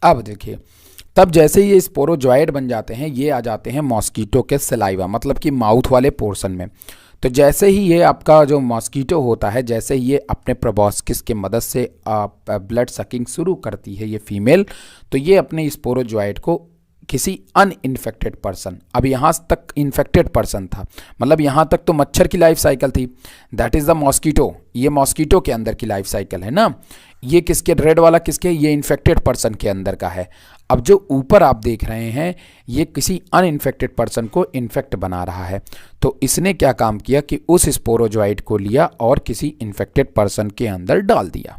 अब देखिए, तब जैसे ये स्पोरोजॉइड बन जाते हैं, ये आ जाते हैं मॉस्कीटो के सलाइवा, मतलब कि माउथ वाले पोर्शन में। तो जैसे ही ये आपका जो मॉस्कीटो होता है, जैसे ही ये अपने प्रोबॉस्किस की मदद से ब्लड सकिंग शुरू करती है ये फीमेल, तो ये अपने स्पोरोजॉइड को किसी अनइन्फेक्टेड पर्सन, अब यहाँ तक इन्फेक्टेड पर्सन था, मतलब यहाँ तक तो मच्छर की लाइफ साइकिल थी, दैट इज़ द मॉस्कीटो, ये मॉस्कीटो के अंदर की लाइफ साइकिल है ना। ये किसके, रेड वाला किसके, ये इन्फेक्टेड पर्सन के अंदर का है। अब जो ऊपर आप देख रहे हैं, ये किसी अनइन्फेक्टेड पर्सन को इन्फेक्ट बना रहा है। तो इसने क्या काम किया कि उस स्पोरोजॉइड को लिया और किसी इन्फेक्टेड पर्सन के अंदर डाल दिया,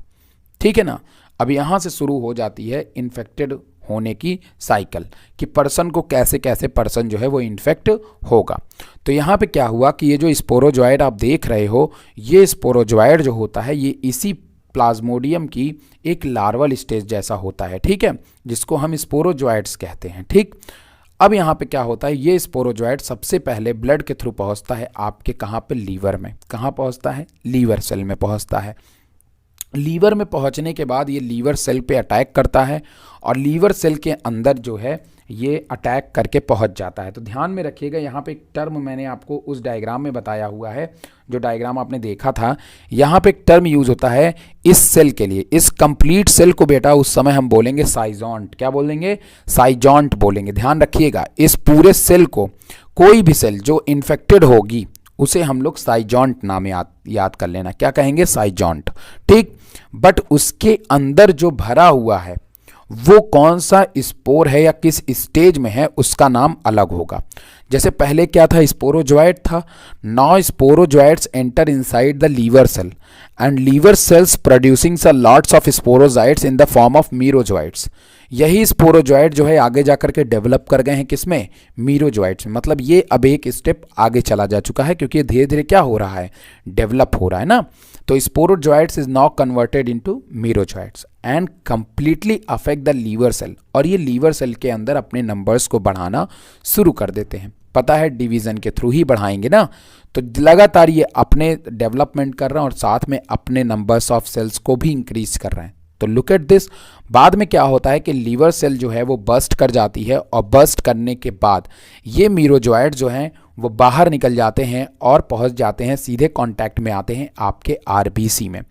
ठीक है ना। अब यहाँ से शुरू हो जाती है इन्फेक्टेड होने की साइकिल, कि पर्सन को कैसे कैसे पर्सन जो है वो इन्फेक्ट होगा। तो यहाँ पे क्या हुआ कि ये जो स्पोरोजॉइड आप देख रहे हो, ये स्पोरोजॉइड जो होता है ये इसी प्लाज्मोडियम की एक लार्वल स्टेज जैसा होता है, ठीक है, जिसको हम स्पोरोजॉइड्स कहते हैं, ठीक। अब यहाँ पे क्या होता है, ये स्पोरोजॉइड सबसे पहले ब्लड के थ्रू पहुँचता है आपके कहाँ पे, लीवर में। कहाँ पहुँचता है, लीवर सेल में पहुँचता है। लीवर में पहुंचने के बाद ये लीवर सेल पे अटैक करता है और लीवर सेल के अंदर जो है ये अटैक करके पहुंच जाता है। तो ध्यान में रखिएगा, यहाँ पे एक टर्म मैंने आपको उस डायग्राम में बताया हुआ है, जो डायग्राम आपने देखा था, यहाँ पे एक टर्म यूज होता है इस सेल के लिए, इस कंप्लीट सेल को बेटा उस समय हम बोलेंगे साइजॉन्ट। क्या बोलेंगे, साइजॉन्ट बोलेंगे। ध्यान रखिएगा, इस पूरे सेल को, कोई भी सेल जो इन्फेक्टेड होगी उसे हम लोग साइजॉन्ट नाम याद कर लेना। क्या कहेंगे, साइजॉन्ट, ठीक। बट उसके अंदर जो भरा हुआ है वो कौन सा स्पोर है या किस स्टेज में है, उसका नाम अलग होगा। जैसे पहले क्या था, स्पोरोजॉइड था। Now sporozoites enter inside the liver cell and liver cells producing lots of sporozoites in the form of merozoites. यही स्पोरोजॉइड जो है आगे जाकर के डेवलप कर गए हैं किसमें, मीरोजॉइड्स में। मतलब ये अब एक स्टेप आगे चला जा चुका है, क्योंकि धीरे धीरे क्या हो रहा है, डेवलप हो रहा है ना। तो sporozoites is now converted into merozoites and completely affect the liver cell, और ये लीवर सेल के अंदर अपने नंबर्स को बढ़ाना शुरू कर देते हैं। पता है डिवीजन के थ्रू ही बढ़ाएंगे ना, तो लगातार ये अपने डेवलपमेंट कर रहे हैं और साथ में अपने नंबर्स ऑफ सेल्स को भी इंक्रीज कर रहे हैं। तो लुक एट दिस, बाद में क्या होता है कि लीवर सेल जो है वो बस्ट कर जाती है, और बस्ट करने के बाद ये मीरोजॉइड जो हैं वो बाहर निकल जाते हैं और पहुंच जाते हैं, सीधे कांटेक्ट में आते हैं आपके आरबीसी में।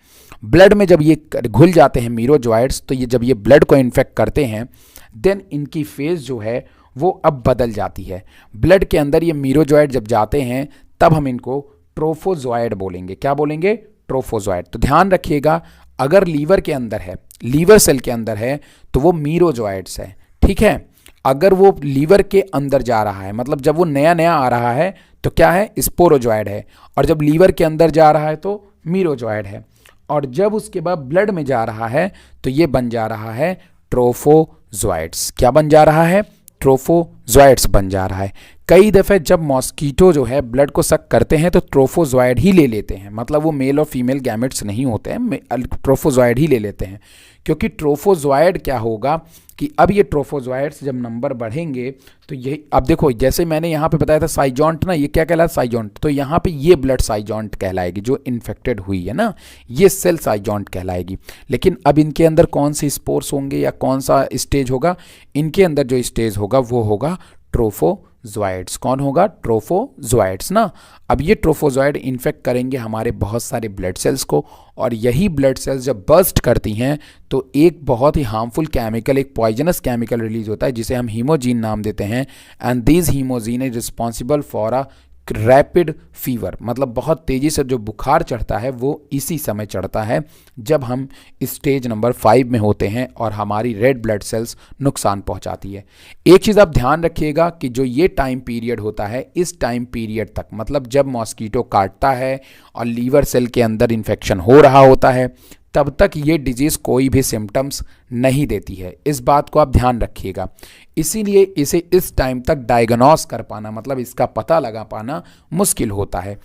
ब्लड में जब ये घुल जाते हैं मीरोजॉइड्स, तो ये जब ये ब्लड को इन्फेक्ट करते हैं, देन इनकी फेज जो है वो अब बदल जाती है। ब्लड के अंदर ये मीरोजॉइड जब जाते हैं तब हम इनको ट्रोफोजॉइड बोलेंगे। क्या बोलेंगे, ट्रोफोजॉइड। तो ध्यान रखिएगा, अगर लीवर के अंदर है, लीवर सेल के अंदर है, तो वो मीरोजॉइड्स है, ठीक है। अगर वो लीवर के अंदर जा रहा है, मतलब जब वो नया नया आ रहा है तो क्या है, स्पोरोजॉइड है, और जब लीवर के अंदर जा रहा है तो मीरोजॉइड है, और जब उसके बाद ब्लड में जा रहा है तो ये बन जा रहा है ट्रोफोजॉइड्स। क्या बन जा रहा है, ट्रोफोजॉइड्स बन जा रहा है। कई दफ़े जब मॉस्कीटो जो है ब्लड को सक करते हैं तो ट्रोफोजॉइड ही ले लेते हैं, मतलब वो मेल और फीमेल गैमेट्स नहीं होते हैं, ट्रोफोजॉइड ही ले लेते हैं। क्योंकि ट्रोफोजॉइड क्या होगा कि अब ये ट्रोफोजॉइड्स जब नंबर बढ़ेंगे तो यही, अब देखो जैसे मैंने यहाँ पे बताया था साइजॉन्ट ना, ये क्या कहलाता है, साइजॉन्ट। तो यहाँ पे ये ब्लड साइजॉन्ट कहलाएगी, जो इन्फेक्टेड हुई है ना, ये सेल साइजॉन्ट कहलाएगी। लेकिन अब इनके अंदर कौन से स्पोर्स होंगे या कौन सा स्टेज होगा, इनके अंदर जो स्टेज होगा वो होगा ट्रोफोजॉइड्स। कौन होगा, ट्रोफोजॉइड्स ना। अब ये ट्रोफोजॉइड इन्फेक्ट करेंगे हमारे बहुत सारे ब्लड सेल्स को, और यही ब्लड सेल्स जब बर्स्ट करती हैं तो एक बहुत ही हार्मफुल केमिकल, एक पॉइजनस केमिकल रिलीज होता है जिसे हम हीमोजीन नाम देते हैं। And this hemozoin is responsible for a rapid fever, मतलब बहुत तेज़ी से जो बुखार चढ़ता है वो इसी समय चढ़ता है जब हम स्टेज नंबर 5 में होते हैं और हमारी रेड ब्लड सेल्स नुकसान पहुंचाती है। एक चीज़ आप ध्यान रखिएगा कि जो ये टाइम पीरियड होता है, इस टाइम पीरियड तक, मतलब जब मॉस्कीटो काटता है और लीवर सेल के अंदर इन्फेक्शन हो रहा होता है, तब तक ये डिजीज़ कोई भी सिम्टम्स नहीं देती है। इस बात को आप ध्यान रखिएगा। इसीलिए इसे इस टाइम तक डायग्नोस कर पाना, मतलब इसका पता लगा पाना मुश्किल होता है।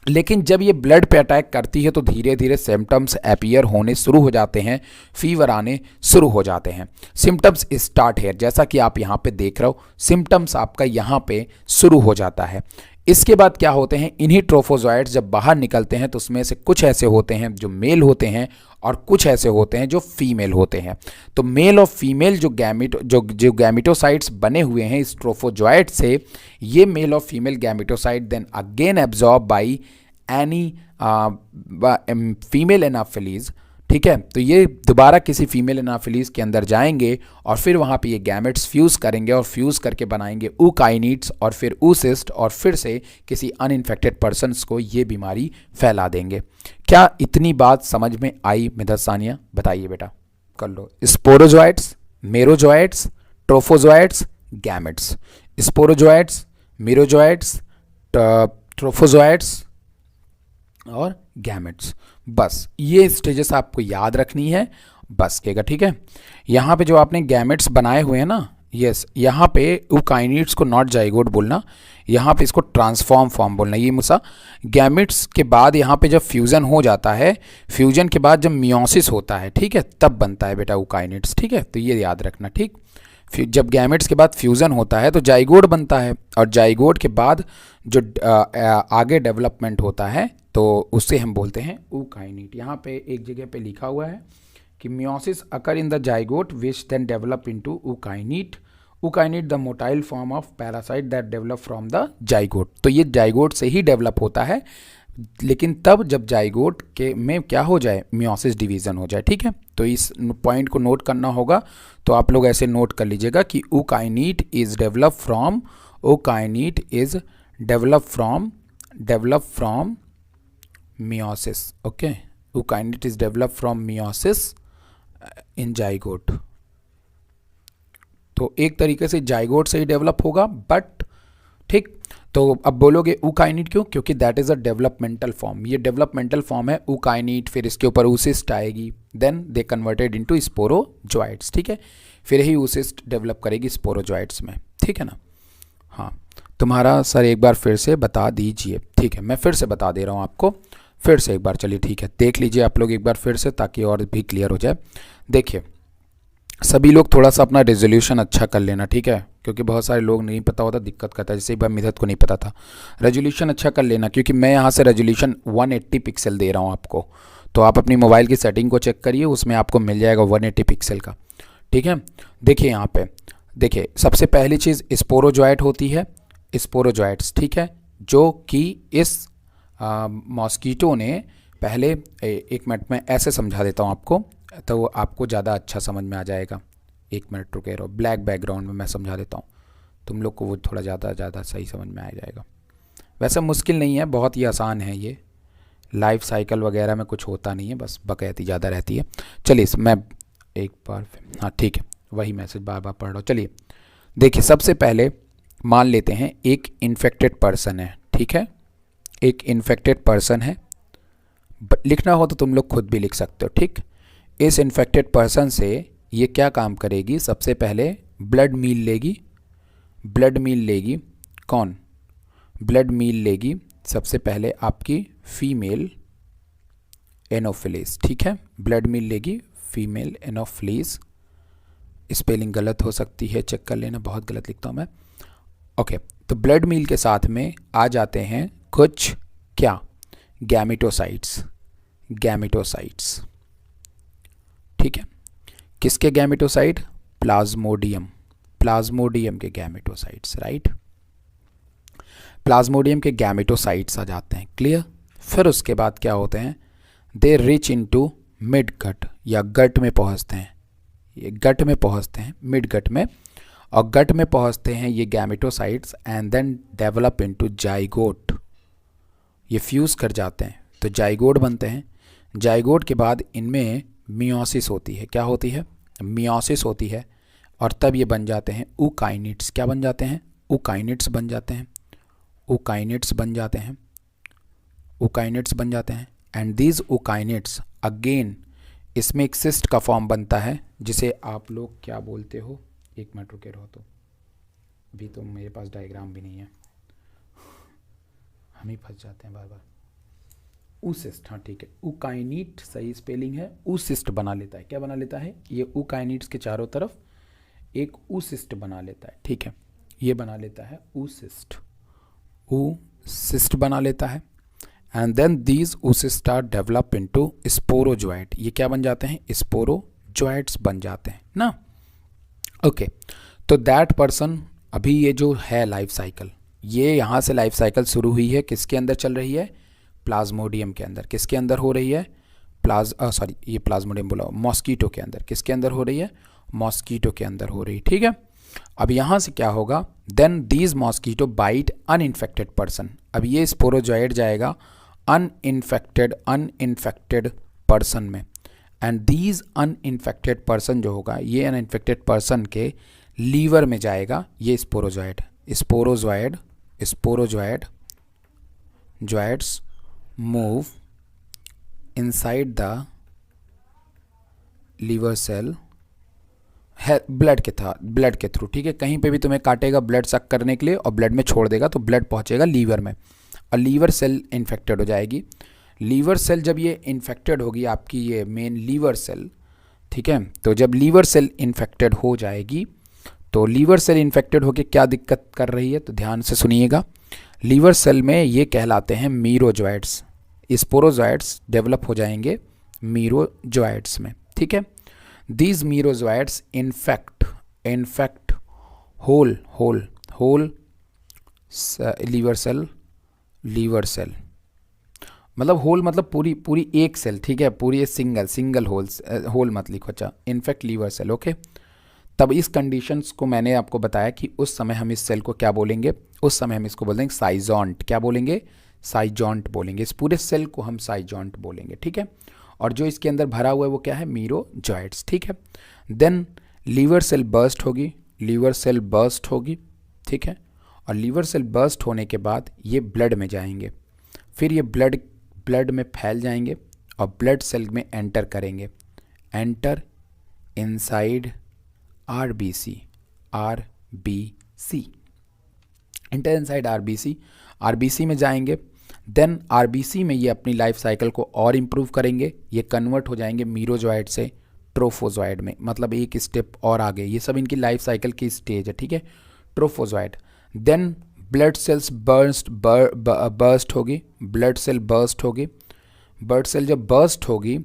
लेकिन जब ये ब्लड पे अटैक करती है तो धीरे धीरे सिम्टम्स अपीयर होने शुरू हो जाते हैं, फीवर आने शुरू हो जाते हैं। सिम्टम्स स्टार्ट है, जैसा कि आप यहाँ पे देख रहे हो, सिम्टम्स आपका यहाँ पे शुरू हो जाता है। इसके बाद क्या होते हैं, इन्हीं ट्रोफोजॉइड्स जब बाहर निकलते हैं तो उसमें से कुछ ऐसे होते हैं जो मेल होते हैं और कुछ ऐसे होते हैं जो फीमेल होते हैं। तो मेल और फीमेल जो गैमेटोसाइट्स बने हुए हैं इस ट्रोफोजॉइट से, ये मेल और female gametocyte then again absorb by any female anopheles. ठीक है, तो ये दोबारा किसी फीमेल एनाफिलीज के अंदर जाएंगे और फिर वहाँ पे ये गैमेट्स फ्यूज़ करेंगे और फ्यूज़ करके बनाएंगे ookinetes और फिर oocyst और फिर से किसी अनइन्फेक्टेड पर्सनस को ये बीमारी फैला देंगे। क्या इतनी बात समझ में आई मिधत सानिया? बताइए बेटा, कर लो। Sporozoites, मेरोजॉइट्स, ट्रोफोजॉइट्स, gametes. स्पोरोजॉइट्स, मेरोजॉइट्स, ट्रोफोजॉइट्स और गैमेट्स। बस ये स्टेजेस आपको याद रखनी है बस केगा। ठीक है, यहाँ पे जो आपने गैमेट्स बनाए हुए हैं ना, यस, यहाँ पे ookinetes को नॉट जाइगोट बोलना, यहाँ पे इसको ट्रांसफॉर्म फॉर्म बोलना। ये मुसा गैमेट्स के बाद यहाँ पे जब फ्यूज़न हो जाता है, फ्यूजन के बाद जब मियोसिस होता है, ठीक है, तब बनता है बेटा ookinetes। ठीक है, तो ये याद रखना। ठीक, फिर जब गैमेट्स के बाद फ्यूज़न होता है तो जाइगोट बनता है, और जाइगोट के बाद जो आगे डेवलपमेंट होता है तो उससे हम बोलते हैं ookinete। यहाँ पे एक जगह पे लिखा हुआ है कि meiosis occur in the zygote which then develop into ookinete। ookinete the motile form of parasite that develop from the zygote. तो ये जाइगोट से ही डेवलप होता है, लेकिन तब जब जाइगोट के में क्या हो जाए, मियोसिस डिवीज़न हो जाए। ठीक है, तो इस पॉइंट को नोट करना होगा। तो आप लोग ऐसे नोट कर लीजिएगा कि ookinete is develop from, ookinete is develop from meiosis। Okay, ookinete is developed from meiosis in zygote। तो एक तरीके से जाइगोट से ही डेवलप होगा, बट ठीक। तो अब बोलोगे ookinete क्यों? क्योंकि that is a developmental form. ये डेवलपमेंटल फॉर्म है ookinete, फिर इसके ऊपर oocyst आएगी, then they converted into sporozoites. ठीक है, फिर ही oocyst डेवलप करेगी स्पोरोजॉइट्स में। ठीक है ना? हाँ, तुम्हारा सर एक बार फिर से बता दीजिए। ठीक है, मैं फिर से बता दे रहा हूँ आपको, फिर से एक बार। चलिए ठीक है, देख लीजिए आप लोग एक बार फिर से, ताकि और भी क्लियर हो जाए। देखिए, सभी लोग थोड़ा सा अपना रेजोल्यूशन अच्छा कर लेना, ठीक है, क्योंकि बहुत सारे लोग नहीं पता होता, दिक्कत करता है। जैसे एक बार मिधत को नहीं पता था, रेजोल्यूशन अच्छा कर लेना, क्योंकि मैं यहाँ से रेजोल्यूशन 180 पिक्सल दे रहा हूँ आपको। तो आप अपनी मोबाइल की सेटिंग को चेक करिए, उसमें आपको मिल जाएगा 180 पिक्सल का। ठीक है, देखिए यहाँ पे, देखिए सबसे पहली चीज़ स्पोरोजॉइट होती है, स्पोरोजॉइट्स। ठीक है, जो कि इस मॉस्कीटो ने पहले एक मिनट में ऐसे समझा देता हूँ आपको, तो वो आपको ज़्यादा अच्छा समझ में आ जाएगा। एक मिनट रुके रहो, ब्लैक बैकग्राउंड में मैं समझा देता हूँ, तुम लोग को वो थोड़ा ज़्यादा सही समझ में आ जाएगा। वैसे मुश्किल नहीं है, बहुत ही आसान है ये। लाइफ साइकिल वगैरह में कुछ होता नहीं है, बस बकैती ज़्यादा रहती है। चलिए मैं एक बार, हाँ ठीक है, वही मैसेज बार बार पढ़ रहा हूँ। चलिए देखिए, सबसे पहले मान लेते हैं एक इन्फेक्टेड पर्सन है। ठीक है, एक इन्फेक्टेड पर्सन है, लिखना हो तो तुम लोग खुद भी लिख सकते हो। ठीक, इस इन्फेक्टेड पर्सन से ये क्या काम करेगी, सबसे पहले ब्लड मील लेगी। ब्लड मील लेगी कौन? ब्लड मील लेगी सबसे पहले आपकी फीमेल एनोफिलीज। ठीक है, ब्लड मील लेगी फीमेल एनोफिलीज। स्पेलिंग गलत हो सकती है, चेक कर लेना, बहुत गलत लिखता हूँ मैं। ओके, तो ब्लड मील के साथ में आ जाते हैं कुछ क्या, गैमेटोसाइट्स। गैमेटोसाइट्स, ठीक है, किसके गैमेटोसाइट? प्लाज्मोडियम, प्लाज्मोडियम के गैमेटोसाइट्स, राइट। प्लाज्मोडियम के गैमेटोसाइट्स आ जाते हैं, क्लियर। फिर उसके बाद क्या होते हैं, दे रिच इनटू मिड गट, या गट में पहुंचते हैं। ये गट में पहुंचते हैं, मिड गट में, और गट में पहुंचते हैं ये gametocytes, and then develop into zygote. ये फ्यूज़ कर जाते हैं तो जाइगोट बनते हैं। जाइगोट के बाद इनमें मियोसिस होती है। क्या होती है? मियोसिस होती है, और तब ये बन जाते हैं ookinetes। क्या बन जाते हैं? ookinetes बन जाते हैं, ookinetes बन जाते हैं, ookinetes बन जाते हैं। एंड दीज ookinetes अगेन, इसमें एक सिस्ट का फॉर्म बनता है, जिसे आप लोग क्या बोलते हो, एक मिनट रुके रहो, तो अभी तो मेरे पास डायग्राम भी नहीं है, हम ही फंस जाते हैं बार बार। oocyst, हाँ ठीक है, ookinete सही स्पेलिंग है, oocyst बना लेता है। क्या बना लेता है? ये ookinetes के चारों तरफ एक oocyst बना लेता है। ठीक है, ये बना लेता है oocyst, oocyst बना लेता है। एंड देन दीज उसे स्टार्ट डेवलप इनटू स्पोरोजोइट। ये क्या बन जाते हैं? स्पोरोजोइट्स बन जाते हैं ना। ओके तो दैट पर्सन, अभी ये जो है लाइफ साइकिल, ये यहाँ से लाइफ साइकिल शुरू हुई है, किसके अंदर चल रही है? प्लाज्मोडियम के अंदर। किसके अंदर हो रही है? ये प्लाज्मोडियम बोला, मॉस्कीटो के अंदर। किसके अंदर हो रही है? मॉस्कीटो के अंदर हो रही, ठीक है। अब यहाँ से क्या होगा? Then these mosquito bite uninfected person. अब ये स्पोरोजोइड जाएगा अनइन्फेक्टेड पर्सन में, एंड दीज अनइन्फेक्टेड पर्सन जो होगा, ये अनइन्फेक्टेड पर्सन के लीवर में जाएगा ये sporozoites move inside the liver cell blood के थ्रू, ठीक है। कहीं पे भी तुम्हें काटेगा ब्लड सक करने के लिए और ब्लड में छोड़ देगा तो ब्लड पहुंचेगा लीवर में, और लीवर सेल इन्फेक्टेड हो जाएगी। लीवर सेल जब ये इन्फेक्टेड होगी, आपकी ये मेन लीवर सेल, ठीक है, तो जब लीवर सेल इन्फेक्टेड हो जाएगी, तो लीवर सेल इन्फेक्टेड होकर क्या दिक्कत कर रही है? तो ध्यान से सुनिएगा। लीवर सेल में ये कहलाते हैं मीरोजोइड्स। स्पोरोजोइड्स डेवलप हो जाएंगे मीरोजोइड्स में, ठीक है। These merozoites infect whole liver cell, मतलब होल मतलब पूरी एक सेल, ठीक है, पूरी सिंगल होल मत लिखो, अच्छा, इनफेक्ट लीवर सेल, ओके। तब इस कंडीशंस को मैंने आपको बताया कि उस समय हम इस सेल को क्या बोलेंगे? उस समय हम इसको बोलेंगे साइजॉन्ट। क्या बोलेंगे? साइजॉन्ट बोलेंगे। इस पूरे सेल को हम साइजॉन्ट बोलेंगे, ठीक है। और जो इसके अंदर भरा हुआ है वो क्या है? मीरोजोइड्स, ठीक है। देन लीवर सेल बर्स्ट होगी, ठीक है। और लीवर सेल बर्स्ट होने के बाद ये ब्लड में जाएंगे, फिर ये ब्लड में फैल जाएंगे और ब्लड सेल में एंटर करेंगे। Enter inside RBC, enter inside RBC में जाएंगे। देन आरबीसी में ये अपनी लाइफ साइकिल को और इम्प्रूव करेंगे, ये कन्वर्ट हो जाएंगे मीरोजोइड से ट्रोफोजोइड में, मतलब एक स्टेप और आगे। ये सब इनकी लाइफ साइकिल की स्टेज है, ठीक है, trophozoite. Then blood cells burst होगी, ब्लड सेल जब बर्स्ट होगी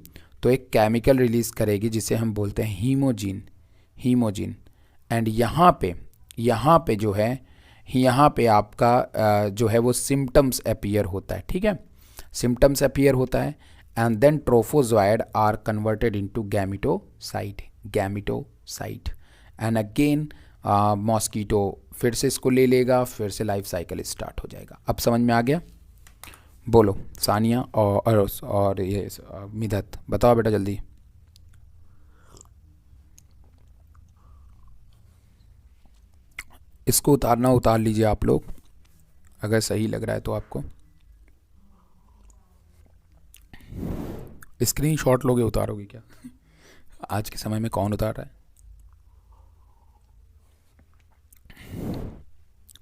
तो एक केमिकल रिलीज करेगी जिसे हम बोलते हैं हीमोजीन। एंड यहाँ पे जो है, यहाँ पे आपका जो है वो सिम्टम्स अपीयर होता है, ठीक है, सिम्टम्स अपीयर होता है। And then trophozoite are converted into gametocyte. And again mosquito फिर से इसको ले लेगा, फिर से लाइफ साइकिल स्टार्ट हो जाएगा। अब समझ में आ गया? बोलो सानिया और ये मिदत, बताओ बेटा जल्दी। इसको उतार लीजिए आप लोग, अगर सही लग रहा है तो आपको। स्क्रीनशॉट लोगे, उतारोगे क्या? आज के समय में कौन उतार रहा है?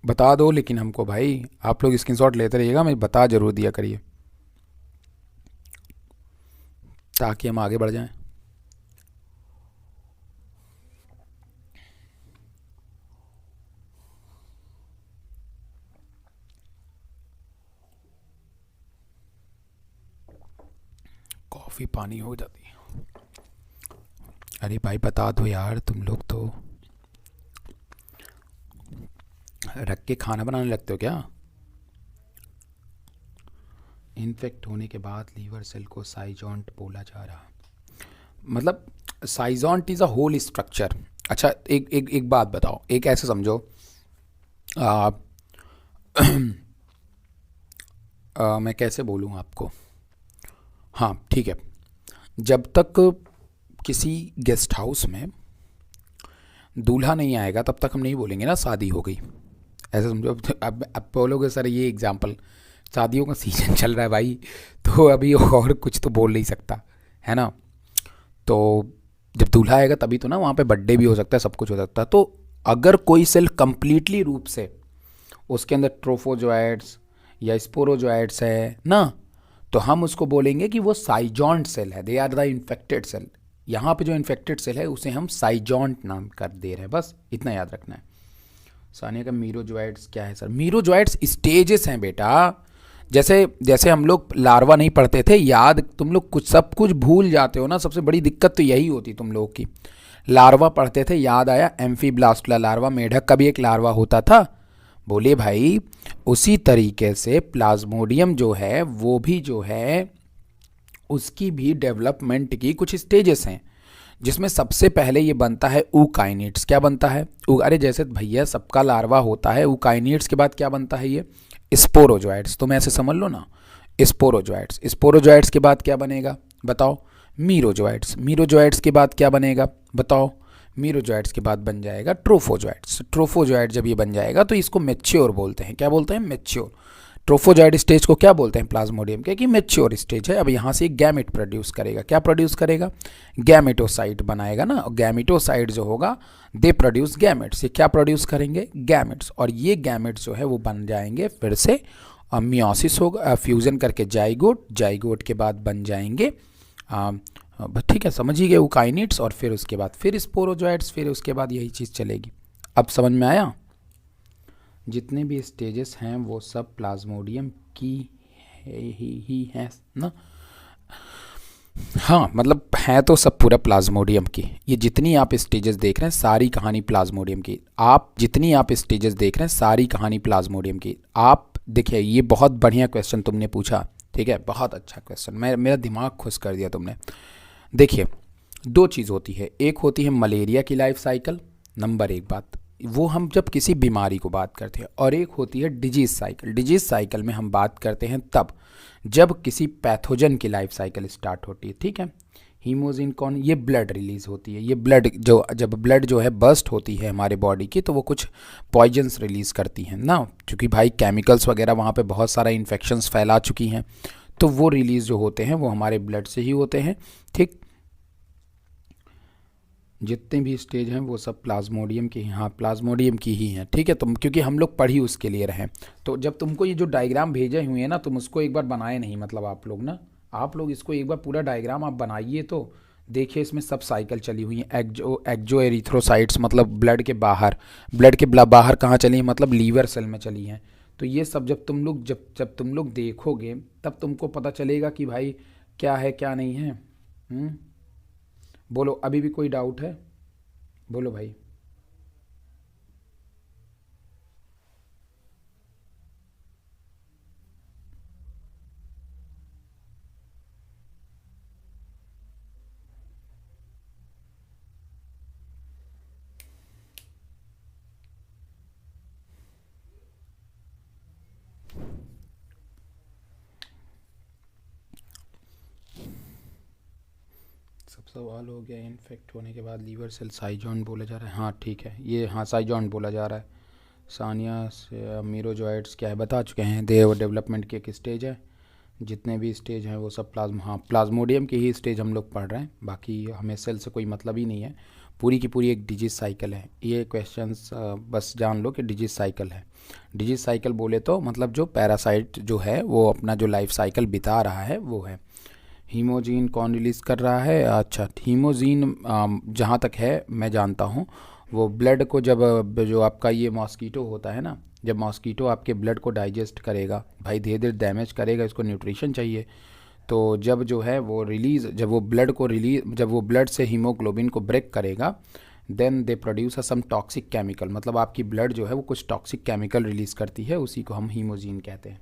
बता दो लेकिन हमको भाई, आप लोग स्क्रीनशॉट लेते रहिएगा, मैं बता जरूर दिया करिए ताकि हम आगे बढ़ जाएं। कॉफ़ी पानी हो जाती है। अरे भाई बता दो यार, तुम लोग तो रख के खाना बनाने लगते हो क्या? इन्फेक्ट होने के बाद लीवर सेल को साइजॉन्ट बोला जा रहा, मतलब schizont is a whole structure. अच्छा एक बात बताओ, एक ऐसे समझो, मैं कैसे बोलूँ आपको, हाँ ठीक है, जब तक किसी गेस्ट हाउस में दूल्हा नहीं आएगा तब तक हम नहीं बोलेंगे ना शादी हो गई, ऐसा समझो। अब बोलोगे सर ये एग्जाम्पल, शादियों का सीजन चल रहा है भाई, तो अभी और कुछ तो बोल नहीं सकता है ना। तो जब दूल्हा आएगा तभी तो ना, वहाँ पे बर्थडे भी हो सकता है, सब कुछ हो सकता है। तो अगर कोई सेल कंप्लीटली रूप से उसके अंदर ट्रोफोजोइड्स या स्पोरोजोइड्स है ना, तो हम उसको बोलेंगे कि वो साइजॉन्ट सेल है, they are the infected cell. यहाँ पे जो इन्फेक्टेड सेल है उसे हम साइजॉन्ट नाम कर दे रहे हैं, बस इतना याद रखना है। सानिया का मीरोजोइड्स क्या है सर? मीरोजोइड्स स्टेजेस हैं बेटा, जैसे जैसे हम लोग लार्वा नहीं पढ़ते थे, याद तुम लोग कुछ सब कुछ भूल जाते हो ना, सबसे बड़ी दिक्कत तो यही होती तुम लोगों की। लार्वा पढ़ते थे, याद आया, एम्फीब्लास्टुला लार्वा, मेढक का भी एक लार्वा होता था। बोले भाई उसी तरीके से प्लाज्मोडियम जो है वो भी जो है उसकी भी डेवलपमेंट की कुछ स्टेजेस हैं, जिसमें सबसे पहले ये बनता है ऊकाइनिट्स। क्या बनता है? अरे जैसे भैया सबका लार्वा होता है, ऊकाइनिट्स के बाद क्या बनता है? ये स्पोरोजोइट्स। तुम ऐसे समझ लो ना, स्पोरोजोइट्स। स्पोरोजोइट्स के बाद क्या बनेगा बताओ? मीरोजोइट्स। मीरोजोइट्स के बाद क्या बनेगा बताओ? मीरोजोइट्स के बाद बन जाएगा ट्रोफोजोइट्स। ट्रोफोजोइट जब ये बन जाएगा तो इसको मेच्योर बोलते हैं। क्या बोलते हैं? मेच्योर। ट्रोफोजोइड स्टेज को क्या बोलते हैं प्लाज्मोडियम के? कि मेच्योर स्टेज है। अब यहाँ से गैमेट प्रोड्यूस करेगा। क्या प्रोड्यूस करेगा? गैमेटोसाइट बनाएगा ना। और गैमेटोसाइट जो होगा दे प्रोड्यूस गैमेट्स। ये क्या प्रोड्यूस करेंगे? गैमेट्स। और ये गैमेट्स जो है वो बन जाएंगे फिर से, मियोसिस होगा, फ्यूजन करके जाइगोट। जाइगोट के बाद बन जाएंगे ठीक है, समझ ही गए, ऊकाइनिट्स। और फिर उसके बाद फिर स्पोरोजोइट्स, फिर उसके बाद यही चीज़ चलेगी। अब समझ में आया? जितने भी स्टेजेस हैं वो सब प्लाज्मोडियम की ही हैं ना। हाँ मतलब है तो सब पूरा प्लाज्मोडियम की। ये जितनी आप स्टेजेस देख रहे हैं सारी कहानी प्लाज्मोडियम की। आप जितनी आप स्टेजेस देख रहे हैं सारी कहानी प्लाज्मोडियम की। आप देखिए, ये बहुत बढ़िया क्वेश्चन तुमने पूछा, ठीक है, बहुत अच्छा क्वेश्चन, मेरा दिमाग खुश कर दिया तुमने। देखिए, दो चीज़ होती है, एक होती है मलेरिया की लाइफ साइकिल, नंबर एक बात, वो हम जब किसी बीमारी को बात करते हैं, और एक होती है डिजीज़ साइकिल। डिजीज़ साइकिल में हम बात करते हैं तब जब किसी पैथोजन की लाइफ साइकिल स्टार्ट होती है, ठीक है। हीमोजिन कौन? ये ब्लड रिलीज होती है। ये ब्लड जो जब ब्लड जो है बर्स्ट होती है हमारे बॉडी की, तो वो कुछ पॉइजन्स रिलीज़ करती हैं ना, क्योंकि भाई केमिकल्स वगैरह वहाँ पे बहुत सारा इन्फेक्शंस फैला चुकी हैं, तो वो रिलीज़ जो होते हैं वो हमारे ब्लड से ही होते हैं, ठीक। जितने भी स्टेज हैं वो सब प्लाज्मोडियम की, हाँ प्लाज्मोडियम की ही हैं, ठीक है। तुम क्योंकि हम लोग पढ़ी उसके लिए रहे, तो जब तुमको ये जो डायग्राम भेजे हुए हैं ना, तुम उसको एक बार बनाए नहीं, मतलब आप लोग ना, आप लोग इसको एक बार पूरा डायग्राम आप बनाइए तो देखिए इसमें सब साइकिल चली हुई हैं। एक्जो एरिथ्रोसाइट्स मतलब ब्लड के बाहर, ब्लड के बाहर कहाँ चली हैं? मतलब लीवर सेल में चली हैं। तो ये सब जब तुम लोग जब तुम लोग देखोगे तब तुमको पता चलेगा कि भाई क्या है क्या नहीं है। बोलो, अभी भी कोई डाउट है? बोलो भाई। सब सवाल हो गया। इन्फेक्ट होने के बाद लीवर सेल साइजॉन बोला जा रहा है, हाँ ठीक है, ये हाँ साइजॉन बोला जा रहा है। सानिया से मीरोजॉइट्स क्या है बता चुके हैं, डेवलपमेंट की एक स्टेज है। जितने भी स्टेज हैं वो सब हाँ प्लाज्मोडियम की ही स्टेज हम लोग पढ़ रहे हैं, बाकी हमें सेल से कोई मतलब ही नहीं है। पूरी की पूरी एक डिजीज साइकिल है। ये क्वेश्चंस बस जान लो कि डिजीज साइकिल है। डिजीज साइकिल बोले तो मतलब जो पैरासाइट जो है वो अपना जो लाइफ साइकिल बिता रहा है वो है। हीमोजीन कौन रिलीज़ कर रहा है? अच्छा, हीमोजीन जहाँ तक है मैं जानता हूँ, वो ब्लड को जब जो आपका ये मॉस्कीटो होता है ना, जब मॉस्कीटो आपके ब्लड को डाइजेस्ट करेगा, भाई धीरे धीरे डैमेज करेगा, इसको न्यूट्रिशन चाहिए, तो जब जो है वो रिलीज़, जब वो ब्लड से हीमोग्लोबिन को ब्रेक करेगा, then they produce some toxic chemical, मतलब आपकी ब्लड जो है वो कुछ टॉक्सिक केमिकल रिलीज़ करती है, उसी को हम हीमोजीन कहते हैं।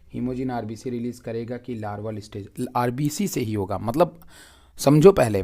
हीमोजीन आरबीसी रिलीज़ करेगा कि लार्वल स्टेज? आरबीसी से ही होगा। मतलब समझो पहले,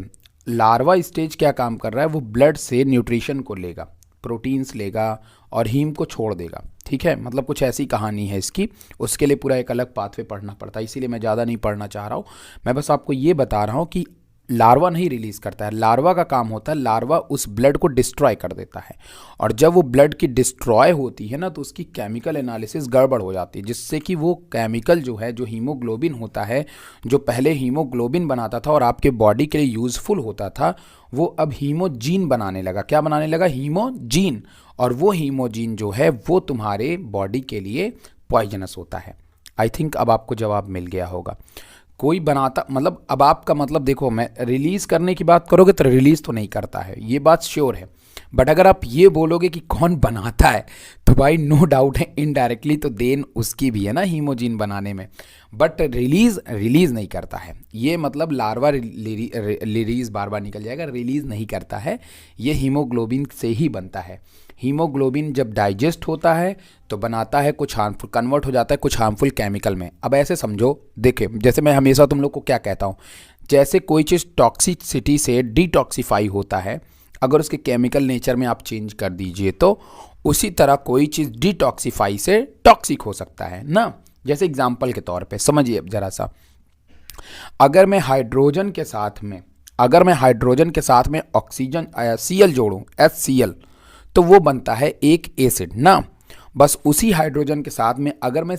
लार्वा स्टेज क्या काम कर रहा है? वो ब्लड से न्यूट्रिशन को लेगा, प्रोटीन्स लेगा और हीम को छोड़ देगा, ठीक है। मतलब कुछ ऐसी कहानी है इसकी, उसके लिए पूरा एक अलग पाथवे पढ़ना पड़ता है, इसीलिए मैं ज़्यादा नहीं पढ़ना चाह रहा हूँ। मैं बस आपको ये बता रहा हूँ कि लार्वा नहीं रिलीज़ करता है, लार्वा का काम होता है, लार्वा उस ब्लड को डिस्ट्रॉय कर देता है, और जब वो ब्लड की डिस्ट्रॉय होती है ना, तो उसकी केमिकल एनालिसिस गड़बड़ हो जाती है, जिससे कि वो केमिकल जो है, जो हीमोग्लोबिन होता है, जो पहले हीमोग्लोबिन बनाता था और आपके बॉडी के लिए यूज़फुल होता था, वो अब हीमोजीन बनाने लगा। क्या बनाने लगा? हीमोजीन। और वो हीमोजीन जो है वो तुम्हारे बॉडी के लिए पॉइजनस होता है। आई थिंक अब आपको जवाब मिल गया होगा। कोई बनाता, मतलब अब आपका मतलब देखो, मैं रिलीज करने की बात करोगे तो रिलीज तो नहीं करता है, ये बात श्योर है। बट अगर आप ये बोलोगे कि कौन बनाता है, तो भाई नो डाउट है इनडायरेक्टली तो देन उसकी भी है ना हीमोजीन बनाने में। बट रिलीज नहीं करता है, ये मतलब लार्वा रिलीज बार बार निकल जाएगा, रिलीज नहीं करता है, ये हीमोग्लोबिन से ही बनता है। हीमोग्लोबिन जब डाइजेस्ट होता है तो बनाता है कुछ हार्मफुल, कन्वर्ट हो जाता है कुछ हार्मफुल केमिकल में। अब ऐसे समझो, देखिए जैसे मैं हमेशा तुम लोग को क्या कहता हूँ, जैसे कोई चीज़ टॉक्सिसिटी से डिटॉक्सीफाई होता है, अगर उसके केमिकल नेचर में आप चेंज कर दीजिए, तो उसी तरह कोई चीज़ डिटॉक्सीफाई से टॉक्सिक हो सकता है ना। जैसे एग्जाम्पल के तौर पे समझिए जरा सा, अगर मैं हाइड्रोजन के साथ में ऑक्सीजन Cl जोड़ूं, HCl, तो वो बनता है एक एसिड ना। बस उसी हाइड्रोजन के साथ में अगर मैं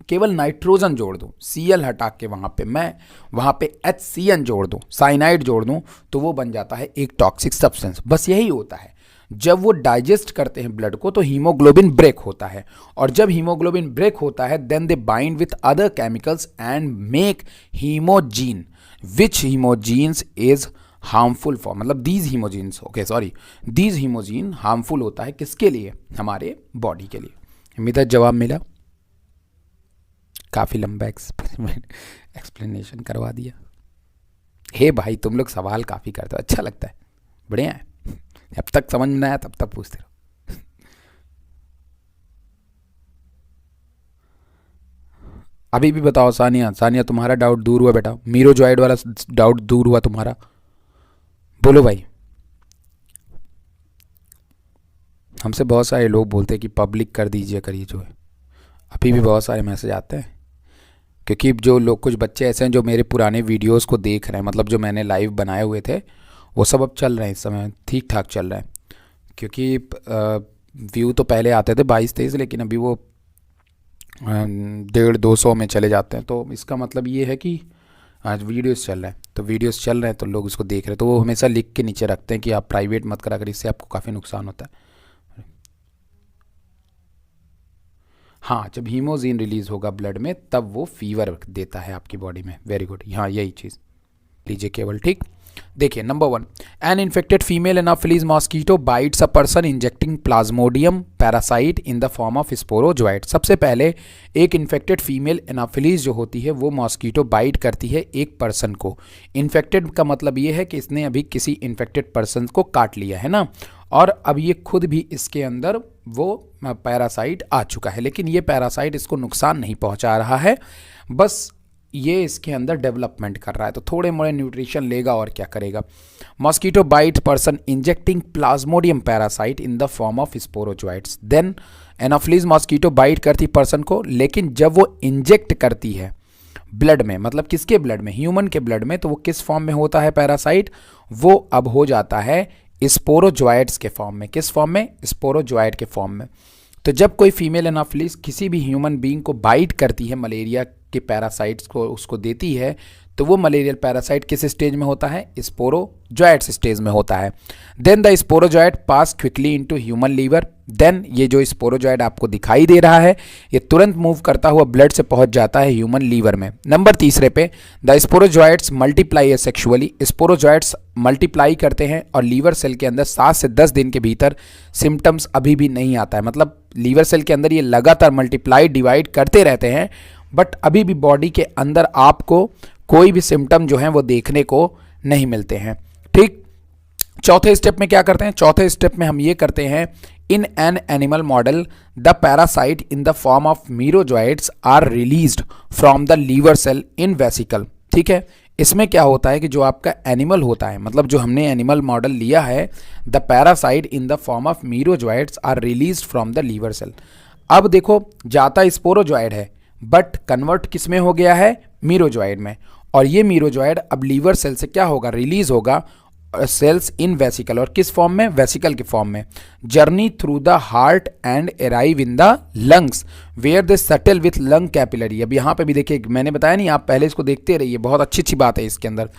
केवल नाइट्रोजन जोड़ दूं, Cl हटा के वहाँ पे HCN जोड़ दूं, साइनाइड जोड़ दूं, तो वो बन जाता है एक टॉक्सिक सब्सटेंस। बस यही होता है, जब वो डाइजेस्ट करते हैं ब्लड को तो हीमोग्लोबिन ब्रेक होता है, और जब हीमोग्लोबिन ब्रेक होता है then they bind with other chemicals and make hemozoin, which hemozoins is harmful for, मतलब दीज हीमोजीन हार्मफुल होता है किसके लिए, हमारे बॉडी के लिए। उम्मीद है जवाब मिला, काफ़ी लंबा एक्सप्लेनेशन करवा दिया। हे भाई तुम लोग सवाल काफ़ी करते हो, अच्छा लगता है, बढ़िया है। जब तक समझ में आया तब तक पूछते रहो। अभी भी बताओ सानिया तुम्हारा डाउट दूर हुआ बेटा, मीरोजॉइड वाला डाउट दूर हुआ तुम्हारा, बोलो भाई। हमसे बहुत सारे लोग बोलते हैं कि पब्लिक कर दीजिए करिए, जो है अभी भी बहुत सारे मैसेज आते हैं, क्योंकि जो लोग, कुछ बच्चे ऐसे हैं जो मेरे पुराने वीडियोस को देख रहे हैं, मतलब जो मैंने लाइव बनाए हुए थे वो सब अब चल रहे हैं, इस समय ठीक ठाक चल रहे हैं। क्योंकि व्यू तो पहले आते थे 22-23, लेकिन अभी वो 150-200 में चले जाते हैं, तो इसका मतलब ये है कि आज वीडियोस चल रहे हैं, तो वीडियोस चल रहे हैं तो लोग इसको देख रहे हैं, तो वो हमेशा लिख के नीचे रखते हैं कि आप प्राइवेट मत करा कर, इससे आपको काफ़ी नुकसान होता है। हाँ, जब हीमोजीन रिलीज होगा ब्लड में तब वो फीवर देता है आपकी बॉडी में। वेरी गुड, हाँ यही चीज़ लीजिए केवल, ठीक। देखिए number 1, an infected female Anopheles mosquito bytes a person injecting plasmodium parasite in the form of sporozoite. सबसे पहले एक इन्फेक्टेड फीमेल एनाफिलीज जो होती है वो मॉस्किटो बाइट करती है एक पर्सन को। इन्फेक्टेड का मतलब ये है कि इसने अभी किसी इन्फेक्टेड पर्सन को काट लिया है ना, और अब ये खुद भी इसके अंदर वो पैरासाइट आ चुका है, लेकिन ये पैरासाइट इसको नुकसान नहीं पहुंचा रहा है, बस ये इसके अंदर डेवलपमेंट कर रहा है, तो थोड़े मोड़े न्यूट्रिशन लेगा और क्या करेगा। Mosquito bite person injecting plasmodium parasite in the form of sporozoites, then anopheles mosquito bite करती पर्सन को, लेकिन जब वो इंजेक्ट करती है ब्लड में, मतलब किसके ब्लड में, ह्यूमन के ब्लड में, तो वो किस फॉर्म में होता है पैरासाइट, वो अब हो जाता है स्पोरोजोइट्स के फॉर्म में। किस फॉर्म में, स्पोरोजोइट के फॉर्म में। तो जब कोई फीमेल एनाफिलीज किसी भी ह्यूमन बीइंग को बाइट करती है, मलेरिया के पैरासाइट्स को उसको देती है, तो वो मलेरियल पैरासाइट किस स्टेज में होता है, स्पोरोजोइट्स स्टेज में होता है। Then the sporozoite pass quickly into human liver, then ये जो स्पोरोजोइट आपको दिखाई दे रहा है ये तुरंत मूव करता हुआ ब्लड से पहुंच जाता है ह्यूमन लीवर में। नंबर 3 पे, the sporozoites multiply sexually, sporozoites multiply करते हैं और लीवर सेल के अंदर 7 से 10 दिन के भीतर सिम्टम्स अभी भी नहीं आता है, मतलब लीवर सेल के अंदर ये लगातार मल्टीप्लाई डिवाइड करते रहते हैं, बट अभी भी बॉडी के अंदर आपको कोई भी सिम्टम जो हैं वो देखने को नहीं मिलते हैं, ठीक। चौथे स्टेप में क्या करते हैं, चौथे स्टेप में हम ये करते हैं, in an animal model the parasite in the form of merozoites are released from the liver cell in vesicle, ठीक है। इसमें क्या होता है कि जो आपका एनिमल होता है, मतलब जो हमने एनिमल मॉडल लिया है, the parasite in the form of merozoites are released from the liver cell. अब देखो जाता स्पोरोजोइड है बट कन्वर्ट किस में हो गया है, मीरोजोइड में, और ये मीरोजोइड अब लीवर सेल से क्या होगा, रिलीज होगा सेल्स इन वेसिकल, और किस फॉर्म में, वेसिकल के फॉर्म में। Journey through the heart and arrive in the lungs where they settle with lung capillary. अब यहाँ पे भी देखिए, मैंने बताया नहीं, आप पहले इसको देखते रहिए, बहुत अच्छी बात है इसके अंदर।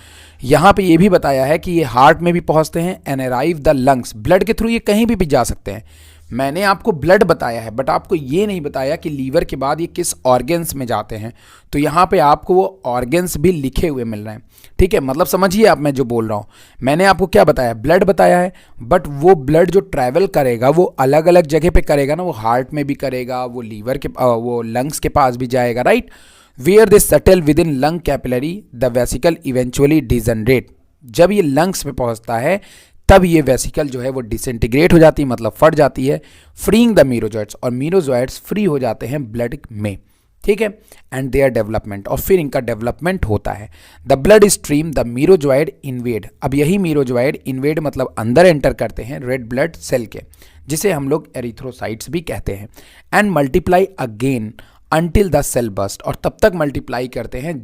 यहाँ पे ये भी बताया है कि ये हार्ट में भी पहुँचते हैं and arrive the lungs, blood के थ्रू ये कहीं भी जा सकते हैं, मैंने आपको ब्लड बताया है, बट आपको ये नहीं बताया कि लीवर के बाद ये किस ऑर्गेन्स में जाते हैं। तो यहाँ पे आपको वो ऑर्गेन्स भी लिखे हुए मिल रहे हैं, ठीक है। मतलब समझिए आप मैं जो बोल रहा हूँ, मैंने आपको क्या बताया, ब्लड बताया है, बट वो ब्लड जो ट्रैवल करेगा वो अलग अलग जगह पे करेगा ना, वो हार्ट में भी करेगा, वो लीवर के वो लंग्स के पास भी जाएगा, right. Where they settle within lung capillary the vesicle eventually degenerate. जब ये लंग्स में पहुंचता है तब ये वेसिकल जो है वो डिसइंटीग्रेट हो जाती है, मतलब फट जाती है, फ्रीइंग द मीरोजॉइट्स, और मीरोजॉइट्स फ्री हो जाते हैं ब्लड में, ठीक है। एंड देयर डेवलपमेंट, और फिर इनका डेवलपमेंट होता है। The blood stream the merozoite invade, अब यही मीरोजॉइड इन्वेड मतलब अंदर एंटर करते हैं रेड ब्लड सेल के, जिसे हम लोग एरिथ्रोसाइट्स भी कहते हैं। And multiply again until the cell burst, और तब तक मल्टीप्लाई करते हैं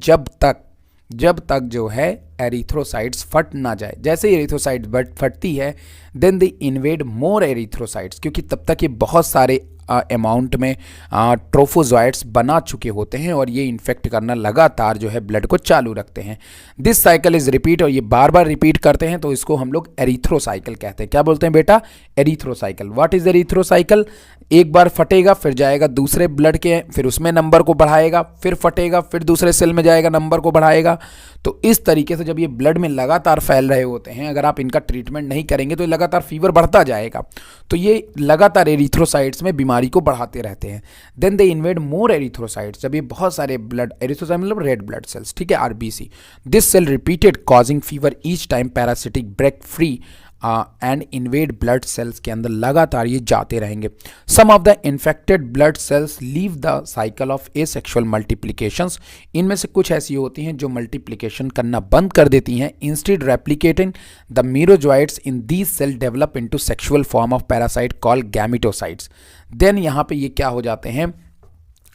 जब तक जो है एरिथ्रोसाइट्स फट ना जाए। जैसे ही एरिथ्रोसाइट्स फटती है then they invade more erythrocytes, क्योंकि तब तक ये बहुत सारे अमाउंट में ट्रोफोजॉइट्स बना चुके होते हैं और ये इन्फेक्ट करना लगातार जो है ब्लड को चालू रखते हैं। दिस साइकिल इज रिपीट, और ये बार बार रिपीट करते हैं, तो इसको हम लोग एरिथ्रोसाइकिल कहते हैं। क्या बोलते हैं बेटा, एरिथ्रोसाइकिल। व्हाट इज एरिथ्रोसाइकिल, एक बार फटेगा फिर जाएगा दूसरे ब्लड के, फिर उसमें नंबर को बढ़ाएगा, फिर फटेगा फिर दूसरे सेल में जाएगा, नंबर को बढ़ाएगा। तो इस तरीके से जब ये ब्लड में लगातार फैल रहे होते हैं, अगर आप इनका ट्रीटमेंट नहीं करेंगे तो लगातार फीवर बढ़ता जाएगा। तो ये लगातार एरिथ्रोसाइट्स में बीमारी को बढ़ाते रहते हैं। Then they invade more erythrocytes, जब ये बहुत सारे ब्लड, एरिथ्रोसाइट मतलब रेड ब्लड सेल्स, ठीक है, RBC. This cell repeated causing fever each time parasitic break free and invade blood cells के अंदर लगातार ये जाते रहेंगे। Some of the infected blood cells leave the cycle of asexual multiplications, इनमें से कुछ ऐसी होती हैं जो मल्टीप्लिकेशन करना बंद कर देती हैं। Instead replicating the merozoites in these cell develop into sexual form of parasite call gametocytes. Then यहाँ पे ये क्या हो जाते हैं,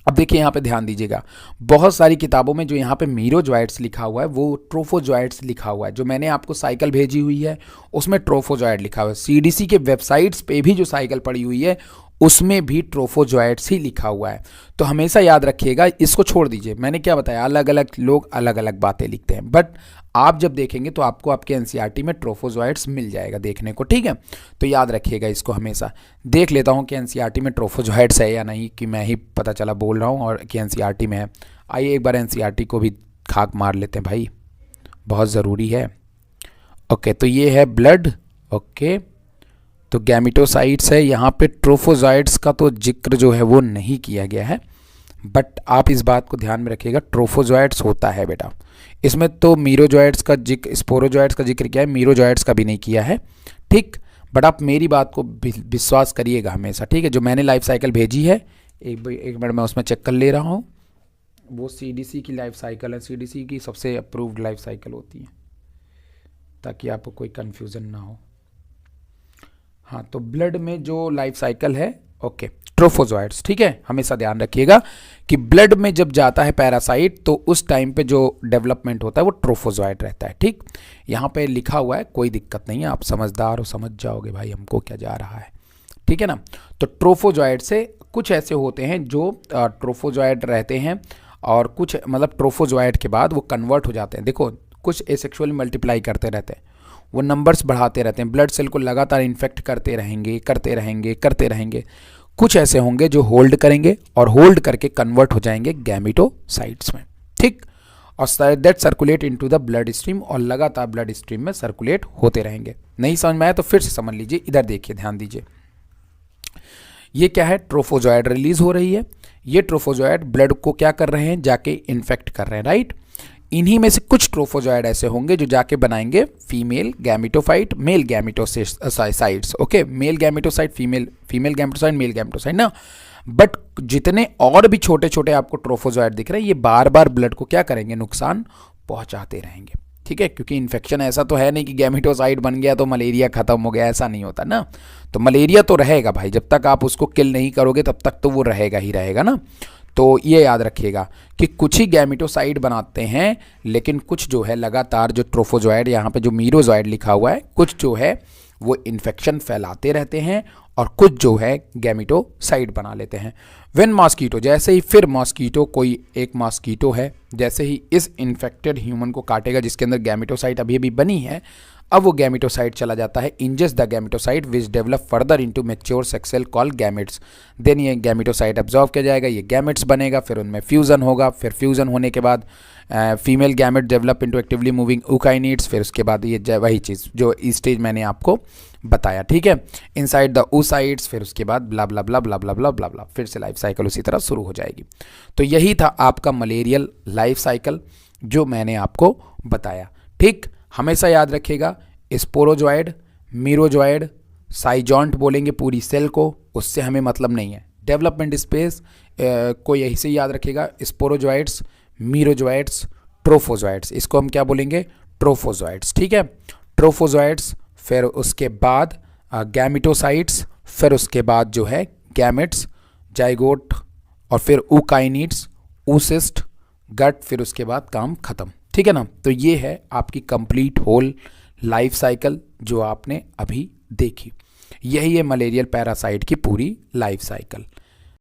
अब देखिए यहाँ पे ध्यान दीजिएगा, बहुत सारी किताबों में जो यहाँ पे मीरोजॉइड्स लिखा हुआ है वो ट्रोफोजॉइड्स लिखा हुआ है। जो मैंने आपको साइकिल भेजी हुई है उसमें ट्रोफोजॉइड लिखा हुआ है, सीडीसी के वेबसाइट्स पे भी जो साइकिल पड़ी हुई है उसमें भी ट्रोफोजॉइड्स ही लिखा हुआ है। तो हमेशा याद रखिएगा, इसको छोड़ दीजिए। मैंने क्या बताया, अलग अलग लोग अलग अलग बातें लिखते हैं, बट आप जब देखेंगे तो आपको आपके एनसीईआरटी में ट्रोफोजॉइड्स मिल जाएगा देखने को, ठीक है। तो याद रखिएगा इसको, हमेशा देख लेता हूँ कि एनसीईआरटी में ट्रोफोजॉइड्स है या नहीं, कि मैं ही पता चला बोल रहा हूँ और कि एनसीईआरटी में है। आइए एक बार एनसीईआरटी को भी खाक मार लेते हैं भाई, बहुत ज़रूरी है। ओके, तो ये है ब्लड, ओके, तो गैमिटोसाइट्स है। यहाँ पे ट्रोफोजॉइड्स का तो जिक्र जो है वो नहीं किया गया है, बट आप इस बात को ध्यान में रखिएगा, ट्रोफोजॉइड्स होता है बेटा। इसमें तो मीरोजॉइड्स का जिक्र, स्पोरोजॉइड्स का जिक्र किया है, मीरोजॉइड्स का भी नहीं किया है, ठीक। बट आप मेरी बात को विश्वास करिएगा हमेशा, ठीक है। जो मैंने लाइफ साइकिल भेजी है, एक मिनट मैं उसमें चेक कर ले रहा हूँ, वो सीडीसी की लाइफ साइकिल है, सीडीसी की सबसे अप्रूव्ड लाइफ साइकिल होती है, ताकि आपको कोई कन्फ्यूज़न ना हो। हाँ, तो ब्लड में जो लाइफ साइकिल है, ओके, ट्रोफोजॉइड्स, ठीक है। हमेशा ध्यान रखिएगा कि ब्लड में जब जाता है पैरासाइट तो उस टाइम पे जो डेवलपमेंट होता है वो ट्रोफोजॉइड रहता है, ठीक। यहाँ पे लिखा हुआ है, कोई दिक्कत नहीं है, आप समझदार हो, समझ जाओगे भाई हमको क्या जा रहा है, ठीक है ना। तो ट्रोफोजॉइड से कुछ ऐसे होते हैं जो ट्रोफोजॉइड रहते हैं, और कुछ मतलब ट्रोफोजॉइड के बाद वो कन्वर्ट हो जाते हैं। देखो, कुछ एसेक्सुअली मल्टीप्लाई करते रहते हैं, वो नंबर्स बढ़ाते रहते हैं, ब्लड सेल को लगातार इन्फेक्ट करते रहेंगे। कुछ ऐसे होंगे जो होल्ड करेंगे और होल्ड करके कन्वर्ट हो जाएंगे गैमिटोसाइट्स में, ठीक। और that circulate into the blood stream, और लगातार ब्लड स्ट्रीम में सर्कुलेट होते रहेंगे। नहीं समझ में आया तो फिर से समझ लीजिए, इधर देखिए, ध्यान दीजिए। ये क्या है, ट्रोफोजॉइड रिलीज हो रही है। ये ट्रोफोजॉइड ब्लड को क्या कर रहे हैं, जाके इन्फेक्ट कर रहे हैं, राइट। इन्हीं में से कुछ ट्रोफोजॉइड ऐसे होंगे जो जाके बनाएंगे female gametophyte, male gametocytes, okay, male gametocyte, female gametocyte, male gametocyte ना। बट जितने और भी छोटे छोटे आपको ट्रोफोजॉइड दिख रहे हैं, ये बार बार ब्लड को क्या करेंगे, नुकसान पहुंचाते रहेंगे, ठीक है। क्योंकि इन्फेक्शन ऐसा तो है नहीं कि गैमिटोसाइट बन गया तो मलेरिया खत्म हो गया, ऐसा नहीं होता ना। तो मलेरिया तो रहेगा भाई, जब तक आप उसको किल नहीं करोगे तब तक तो वो रहेगा ही रहेगा ना। तो ये याद रखिएगा कि कुछ ही गैमिटोसाइड बनाते हैं, लेकिन कुछ जो है लगातार जो ट्रोफोजॉइड, यहाँ पे जो मीरोजॉइड लिखा हुआ है, कुछ जो है वो इन्फेक्शन फैलाते रहते हैं, और कुछ जो है गैमिटोसाइड बना लेते हैं। व्हेन मॉस्कीटो, जैसे ही फिर मॉस्कीटो, कोई एक मॉस्कीटो है, जैसे ही इस इन्फेक्टेड ह्यूमन को काटेगा जिसके अंदर गैमिटोसाइट अभी भी बनी है, अब वो गैमेटोसाइट चला जाता है ingest the gametocyte which develop further into mature sex cell call gametes. Then ये गैमेटोसाइट एब्जॉर्व किया जाएगा, ये गैमेट्स बनेगा, फिर उनमें फ्यूज़न होगा, फिर फ्यूज़न होने के बाद female gamete develop into actively moving ookinetes, फिर उसके बाद ये वही चीज़ जो स्टेज मैंने आपको बताया, ठीक है, इनसाइड द oocytes, फिर उसके बाद ब्ला ब्ला ब्ला ब्ला ब्ला ब्ला ब्ला ब्ला, फिर से लाइफ साइकिल उसी तरह शुरू हो जाएगी। तो यही था आपका मलेरियल लाइफ साइकिल जो मैंने आपको बताया, ठीक। हमेशा याद रखिएगा स्पोरोजॉइड, मीरोजॉइड, साइजॉन्ट बोलेंगे पूरी सेल को, उससे हमें मतलब नहीं है। डेवलपमेंट स्पेस को यही से याद रखिएगा, स्पोरोजॉइड्स, मीरोजॉइड्स, ट्रोफोजॉइड्स, इसको हम क्या बोलेंगे, ट्रोफोजॉइड्स, ठीक है, ट्रोफोजॉइड्स, फिर उसके बाद गैमेटोसाइट्स, फिर उसके बाद जो है गैमेट्स, जाइगोट, और फिर ऊकाइनिड्स, oocyst, गट, फिर उसके बाद काम खत्म, ठीक है ना। तो ये है आपकी कंप्लीट होल लाइफ साइकिल जो आपने अभी देखी, यही है मलेरियल पैरासाइट की पूरी लाइफ साइकिल।